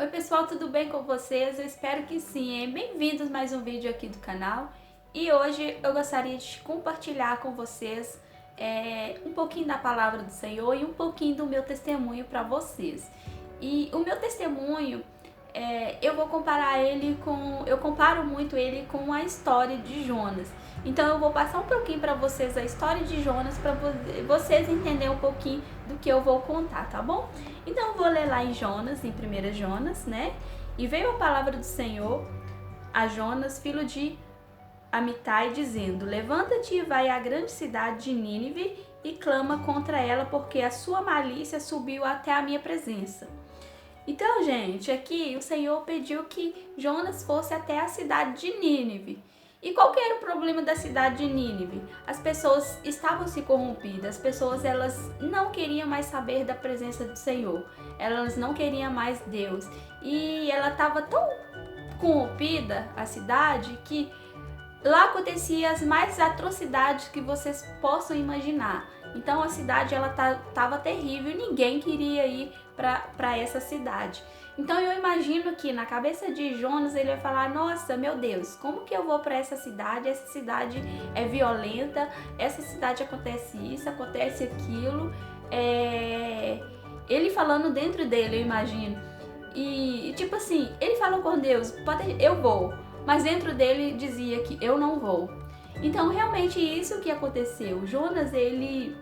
Oi pessoal, tudo bem com vocês? Eu espero que sim, hein? Bem-vindos a mais um vídeo aqui do canal. E hoje eu gostaria de compartilhar com vocês um pouquinho da palavra do Senhor e um pouquinho do meu testemunho para vocês. E o meu testemunho, eu vou comparar eu comparo muito ele com a história de Jonas. Então eu vou passar um pouquinho para vocês a história de Jonas para vocês entenderem um pouquinho do que eu vou contar, tá bom? Então eu vou ler lá em Jonas, em 1 Jonas, né? E veio a palavra do Senhor a Jonas, filho de Amitai, dizendo: Levanta-te e vai à grande cidade de Nínive e clama contra ela, porque a sua malícia subiu até a minha presença. Então, gente, aqui o Senhor pediu que Jonas fosse até a cidade de Nínive. E qual que era o problema da cidade de Nínive? As pessoas estavam se corrompidas, as pessoas elas não queriam mais saber da presença do Senhor, elas não queriam mais Deus. E ela estava tão corrompida, a cidade, que lá acontecia as mais atrocidades que vocês possam imaginar. Então a cidade ela tava terrível e ninguém queria ir para essa cidade. Então eu imagino que na cabeça de Jonas ele vai falar: nossa, meu Deus, como que eu vou para essa cidade? Essa cidade é violenta, essa cidade acontece isso, acontece aquilo. Ele falando dentro dele, eu imagino. E tipo assim, ele falou com Deus: eu vou. Mas dentro dele dizia que eu não vou. Então realmente isso que aconteceu. Jonas ele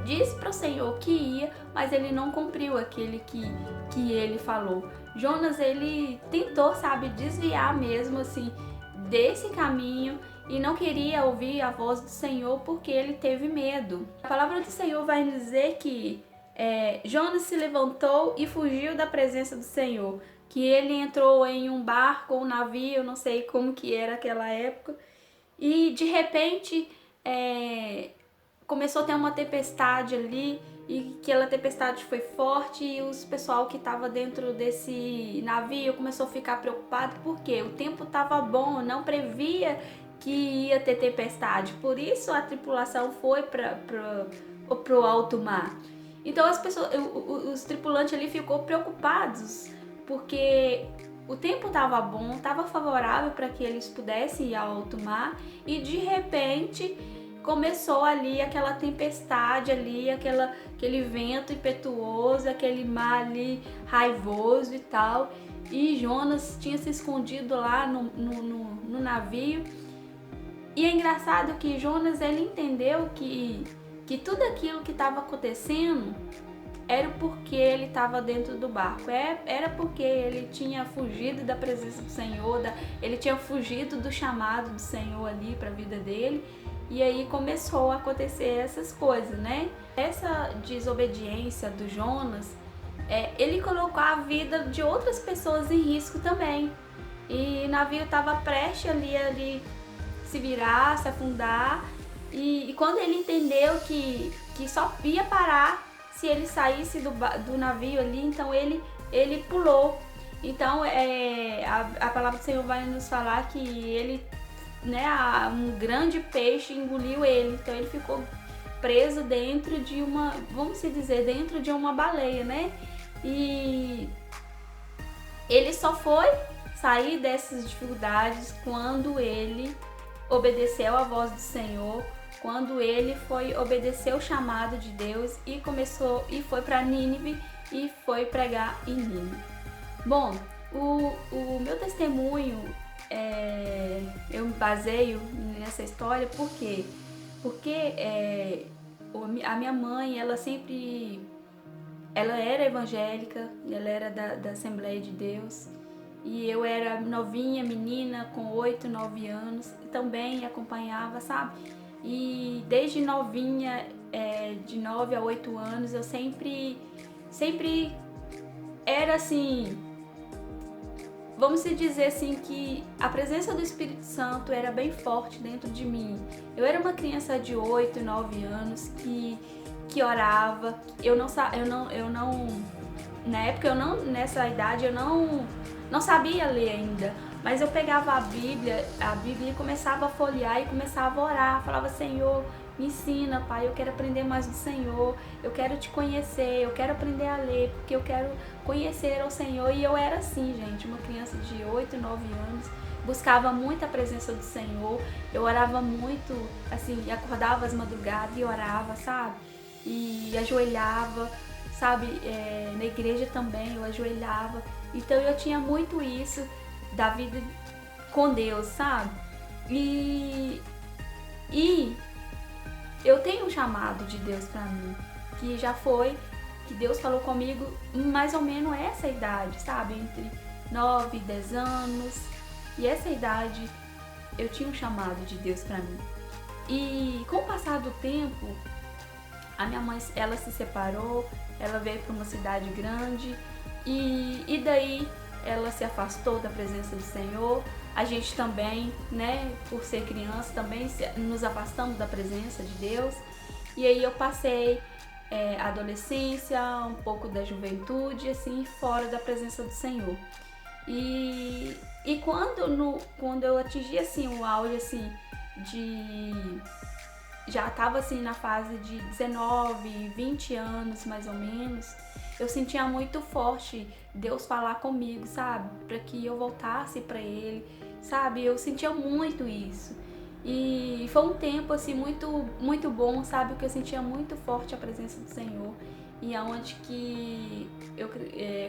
disse para o Senhor que ia, mas ele não cumpriu aquele que ele falou. Jonas ele tentou, sabe, desviar mesmo assim desse caminho e não queria ouvir a voz do Senhor porque ele teve medo. A palavra do Senhor vai dizer que Jonas se levantou e fugiu da presença do Senhor, que ele entrou em um barco ou um navio, não sei como que era aquela época, e de repente começou a ter uma tempestade ali, e aquela tempestade foi forte e os pessoal que estava dentro desse navio começou a ficar preocupado porque o tempo estava bom, não previa que ia ter tempestade, por isso a tripulação foi para o alto mar. Então as pessoas, os tripulantes ali ficou preocupados porque o tempo estava bom, estava favorável para que eles pudessem ir ao alto mar e de repente começou ali aquela tempestade ali, aquele vento impetuoso, aquele mar ali raivoso e tal. E Jonas tinha se escondido lá no navio. E é engraçado que Jonas ele entendeu que tudo aquilo que estava acontecendo era porque ele estava dentro do barco, era porque ele tinha fugido da presença do Senhor, ele tinha fugido do chamado do Senhor ali para a vida dele, e aí começou a acontecer essas coisas, né? Essa desobediência do Jonas, ele colocou a vida de outras pessoas em risco também, e o navio estava prestes ali se virar, se afundar, e quando ele entendeu que só ia parar se ele saísse do navio ali, então ele pulou. Então a palavra do Senhor vai nos falar que ele, né, um grande peixe engoliu ele, então ele ficou preso dentro de uma, vamos dizer, dentro de uma baleia, né? E ele só foi sair dessas dificuldades quando ele obedeceu à voz do Senhor, quando ele foi obedecer o chamado de Deus e foi para Nínive e foi pregar em Nínive. Bom, o meu testemunho, eu me baseio nessa história porque a minha mãe, ela era evangélica, ela era da Assembleia de Deus. E eu era novinha, menina, com 8, 9 anos, também acompanhava, sabe? E desde novinha, de 9 a 8 anos, eu sempre era assim, vamos dizer assim, que a presença do Espírito Santo era bem forte dentro de mim. Eu era uma criança de 8, 9 anos que orava. Na época, nessa idade, eu não sabia ler ainda, mas eu pegava a Bíblia e começava a folhear e começava a orar, falava: Senhor, Me ensina, Pai, eu quero aprender mais do Senhor, eu quero te conhecer, eu quero aprender a ler, porque eu quero conhecer o Senhor. E eu era assim, gente, uma criança de 8, 9 anos, buscava muito a presença do Senhor, eu orava muito, assim, acordava às madrugadas e orava, sabe? E ajoelhava, sabe? Na igreja também eu ajoelhava. Então eu tinha muito isso da vida com Deus, sabe? E eu tenho um chamado de Deus pra mim, que já foi, que Deus falou comigo mais ou menos essa idade, sabe? Entre 9 e 10 anos. E essa idade eu tinha um chamado de Deus pra mim. E com o passar do tempo, a minha mãe, ela se separou, ela veio para uma cidade grande e daí ela se afastou da presença do Senhor. A gente também, né, por ser criança, também nos afastamos da presença de Deus. E aí eu passei a adolescência, um pouco da juventude, assim, fora da presença do Senhor. E quando eu atingi, assim, o auge, assim, já estava assim na fase de 19, 20 anos mais ou menos, eu sentia muito forte Deus falar comigo, sabe? Para que eu voltasse para Ele, sabe? Eu sentia muito isso. E foi um tempo assim muito bom, sabe? Que eu sentia muito forte a presença do Senhor. E aonde que eu,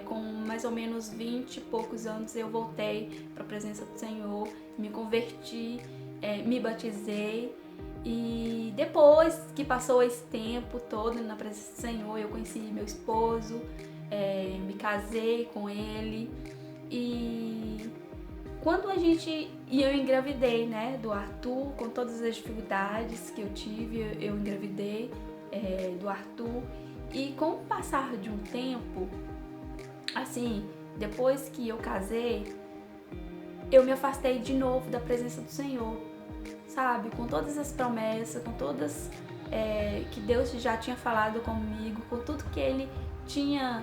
com mais ou menos 20 e poucos anos, eu voltei para a presença do Senhor, me converti, me batizei. E depois que passou esse tempo todo na presença do Senhor, eu conheci meu esposo, me casei com ele. E quando eu engravidei, né, do Arthur, com todas as dificuldades que eu tive, eu engravidei do Arthur. E com o passar de um tempo, assim, depois que eu casei, eu me afastei de novo da presença do Senhor, sabe? Com todas as promessas, com todas que Deus já tinha falado comigo, com tudo que Ele tinha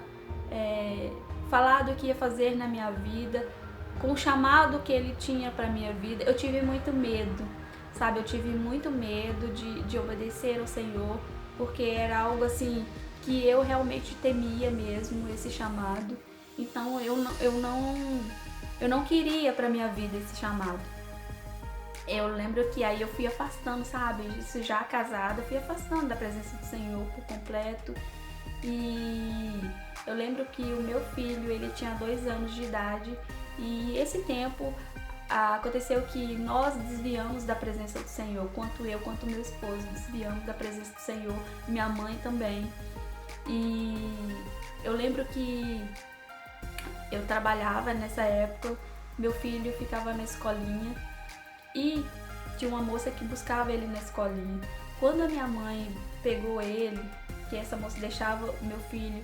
falado que ia fazer na minha vida, com o chamado que Ele tinha para minha vida, eu tive muito medo, sabe? Eu tive muito medo de obedecer ao Senhor, porque era algo assim que eu realmente temia mesmo, esse chamado. Então eu não queria para minha vida esse chamado. Eu lembro que aí eu fui afastando, sabe? Isso já casada, eu fui afastando da presença do Senhor por completo. E eu lembro que o meu filho, ele tinha 2 anos de idade. E esse tempo aconteceu que nós desviamos da presença do Senhor. Quanto eu, quanto meu esposo desviamos da presença do Senhor. Minha mãe também. E eu lembro que eu trabalhava nessa época. Meu filho ficava na escolinha. E tinha uma moça que buscava ele na escolinha. Quando a minha mãe pegou ele, que essa moça deixava o meu filho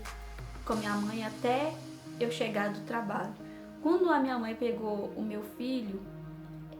com a minha mãe até eu chegar do trabalho. Quando a minha mãe pegou o meu filho,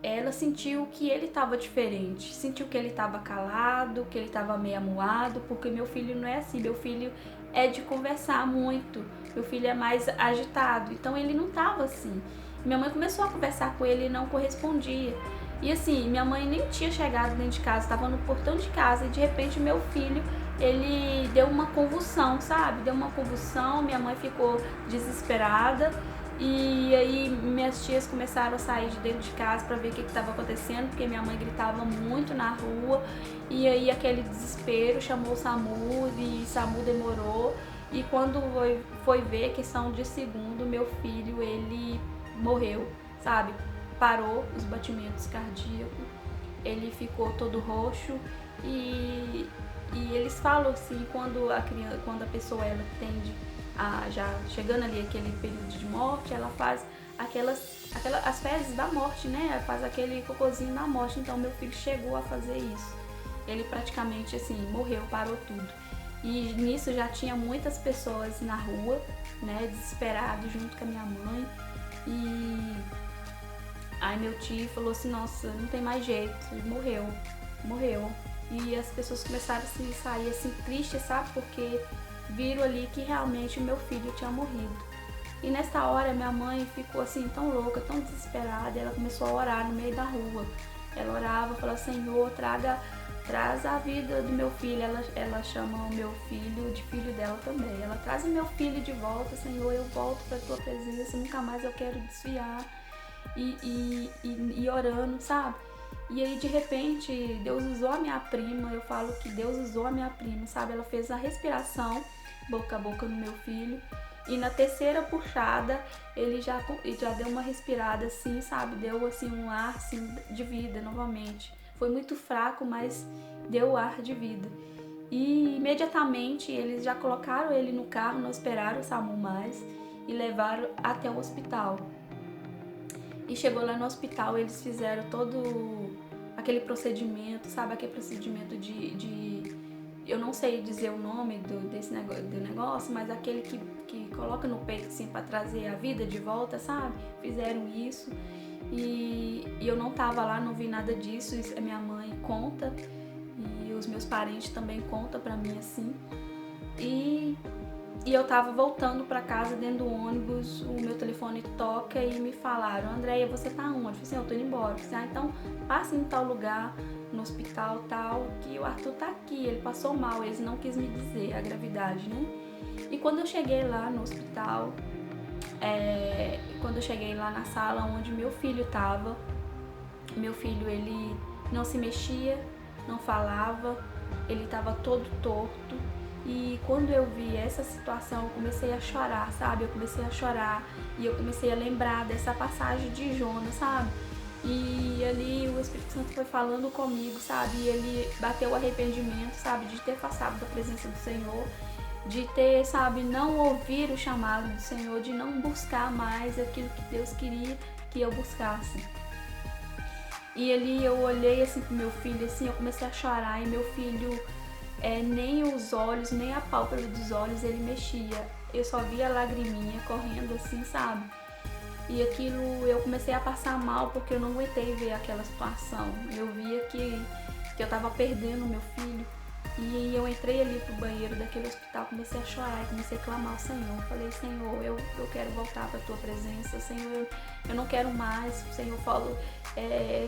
ela sentiu que ele estava diferente. Sentiu que ele estava calado, que ele estava meio amuado, porque meu filho não é assim. Meu filho é de conversar muito. Meu filho é mais agitado. Então ele não estava assim. Minha mãe começou a conversar com ele e não correspondia. E assim, minha mãe nem tinha chegado dentro de casa, estava no portão de casa e de repente meu filho, ele deu uma convulsão, sabe? Deu uma convulsão, minha mãe ficou desesperada e aí minhas tias começaram a sair de dentro de casa para ver o que estava acontecendo, porque minha mãe gritava muito na rua e aí aquele desespero chamou o SAMU e o SAMU demorou e quando foi ver, questão de segundo, meu filho, ele morreu, sabe? Parou os batimentos cardíacos, ele ficou todo roxo e eles falam assim, quando a pessoa ela tende a já chegando ali aquele período de morte, ela faz as fezes da morte, né? Ela faz aquele cocôzinho da morte. Então meu filho chegou a fazer isso. Ele praticamente assim morreu, parou tudo. E nisso já tinha muitas pessoas na rua, né, desesperados junto com a minha mãe. E aí meu tio falou assim, nossa, não tem mais jeito, ele morreu. E as pessoas começaram a se sair assim tristes, sabe? Porque viram ali que realmente o meu filho tinha morrido. E nessa hora minha mãe ficou assim tão louca, tão desesperada, ela começou a orar no meio da rua. Ela orava, falava, Senhor, traga traz a vida do meu filho. Ela chama o meu filho de filho dela também. Ela traz o meu filho de volta, Senhor, eu volto para tua presença, nunca mais eu quero desviar. E orando, sabe? E aí de repente Deus usou a minha prima, eu falo que Deus usou a minha prima, sabe? Ela fez a respiração boca a boca no meu filho. E na terceira puxada, ele já deu uma respirada assim, sabe? Deu assim um ar assim, de vida novamente. Foi muito fraco, mas deu ar de vida. E imediatamente eles já colocaram ele no carro, não esperaram o SAMU mais e levaram até o hospital. E chegou lá no hospital, eles fizeram todo aquele procedimento, sabe? Aquele procedimento de eu não sei dizer o nome desse negócio, mas aquele que coloca no peito assim para trazer a vida de volta, sabe? Fizeram isso e eu não tava lá, não vi nada disso. Isso, a minha mãe conta e os meus parentes também contam pra mim assim. E eu tava voltando pra casa dentro do ônibus, o meu telefone toca e me falaram: Andréia, você tá onde? Eu falei assim: eu tô indo embora. Eu falei assim: então passe em tal lugar, no hospital tal, que o Arthur tá aqui, ele passou mal, eles não quis me dizer a gravidade, né? E quando eu cheguei lá no hospital, quando eu cheguei lá na sala onde meu filho tava, meu filho, ele não se mexia, não falava, ele tava todo torto. E quando eu vi essa situação, eu comecei a chorar, sabe? Eu comecei a chorar e eu comecei a lembrar dessa passagem de Jonas, sabe? E ali o Espírito Santo foi falando comigo, sabe? E ele bateu o arrependimento, sabe? De ter afastado da presença do Senhor, de ter, sabe, não ouvir o chamado do Senhor, de não buscar mais aquilo que Deus queria que eu buscasse. E ali eu olhei assim pro meu filho, assim, eu comecei a chorar e meu filho, nem os olhos, nem a pálpebra dos olhos ele mexia. Eu só via a lagriminha correndo assim, sabe? E aquilo eu comecei a passar mal porque eu não aguentei ver aquela situação. Eu via que eu tava perdendo meu filho. E eu entrei ali pro banheiro daquele hospital, comecei a chorar e comecei a clamar ao Senhor. Falei: Senhor, eu quero voltar pra tua presença. Senhor, eu não quero mais. O Senhor falou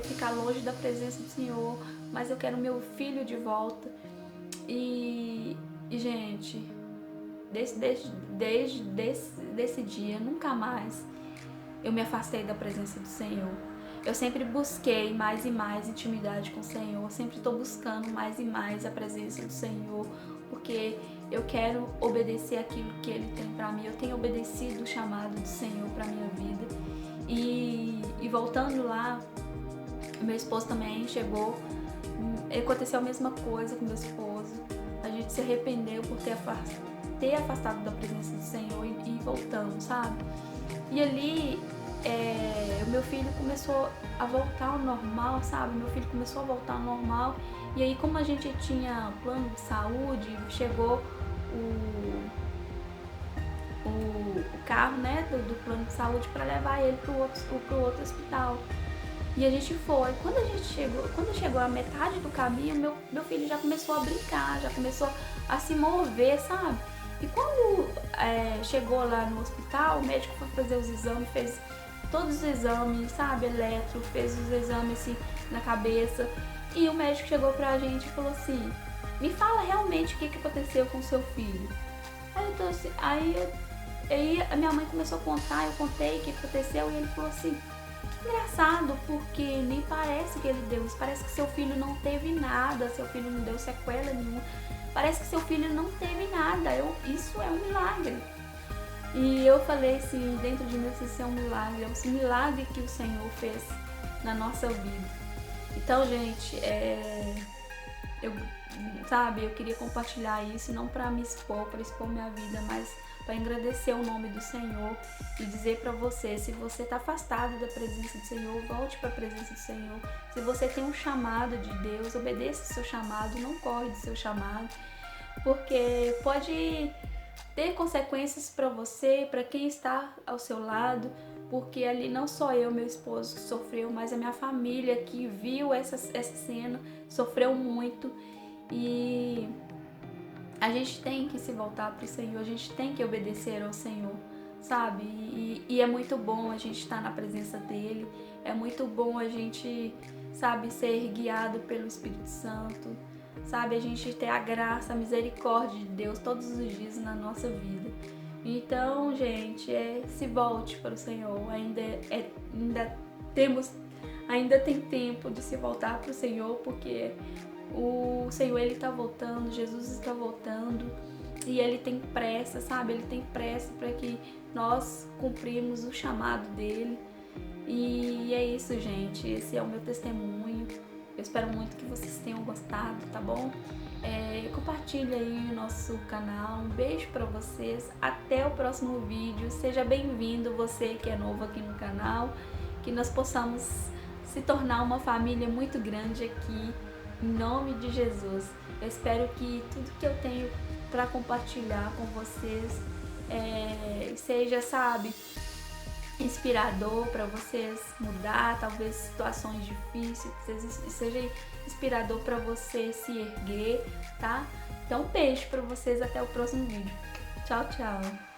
ficar longe da presença do Senhor, mas eu quero meu filho de volta. E gente, desde desse dia, nunca mais eu me afastei da presença do Senhor. Eu sempre busquei mais e mais intimidade com o Senhor. Eu sempre estou buscando mais e mais a presença do Senhor, porque eu quero obedecer aquilo que Ele tem para mim. Eu tenho obedecido o chamado do Senhor para minha vida. E voltando lá, meu esposo também chegou. Aconteceu a mesma coisa com meu esposo. A gente se arrependeu por ter afastado da presença do Senhor e voltamos, sabe? E ali o meu filho começou a voltar ao normal, sabe? Meu filho começou a voltar ao normal. E aí, como a gente tinha plano de saúde, chegou o carro, né, do plano de saúde para levar ele pro outro hospital. E a gente foi. Quando chegou a metade do caminho, meu filho já começou a brincar, já começou a se mover, sabe? E quando chegou lá no hospital, o médico foi fazer os exames, fez todos os exames, sabe? Eletro, fez os exames assim na cabeça. E o médico chegou pra gente e falou assim: me fala realmente o que aconteceu com o seu filho. Aí a minha mãe começou a contar, eu contei o que aconteceu e ele falou assim: que engraçado, porque nem parece que ele deu isso, parece que seu filho não teve nada, seu filho não deu sequela nenhuma, parece que seu filho não teve nada, isso é um milagre. E eu falei assim, dentro de mim, isso é um milagre, é um milagre que o Senhor fez na nossa vida. Então, gente, eu queria compartilhar isso, não para me expor, para expor minha vida, mas para engrandecer o nome do Senhor e dizer para você: se você está afastado da presença do Senhor, volte para a presença do Senhor. Se você tem um chamado de Deus, obedeça o seu chamado, não corre do seu chamado, porque pode ter consequências para você, para quem está ao seu lado, porque ali não só eu, meu esposo, que sofreu, mas a minha família que viu essa cena sofreu muito. E a gente tem que se voltar para o Senhor, a gente tem que obedecer ao Senhor, sabe? E é muito bom a gente estar na presença dele, é muito bom a gente sabe, ser guiado pelo Espírito Santo, sabe, a gente ter a graça, a misericórdia de Deus todos os dias na nossa vida. Então, gente, se volte para o Senhor, ainda tem tempo de se voltar para o Senhor, porque o Senhor, Ele está voltando, Jesus está voltando, e Ele tem pressa, sabe? Ele tem pressa para que nós cumprimos o chamado dEle. E é isso, gente, esse é o meu testemunho. Eu espero muito que vocês tenham gostado, tá bom? Compartilha aí o nosso canal. Um beijo pra vocês. Até o próximo vídeo. Seja bem-vindo, você que é novo aqui no canal. Que nós possamos se tornar uma família muito grande aqui, em nome de Jesus. Eu espero que tudo que eu tenho para compartilhar com vocês seja, sabe, inspirador para vocês mudar, talvez situações difíceis, seja inspirador para você se erguer, tá? Então, beijo para vocês, até o próximo vídeo. Tchau, tchau!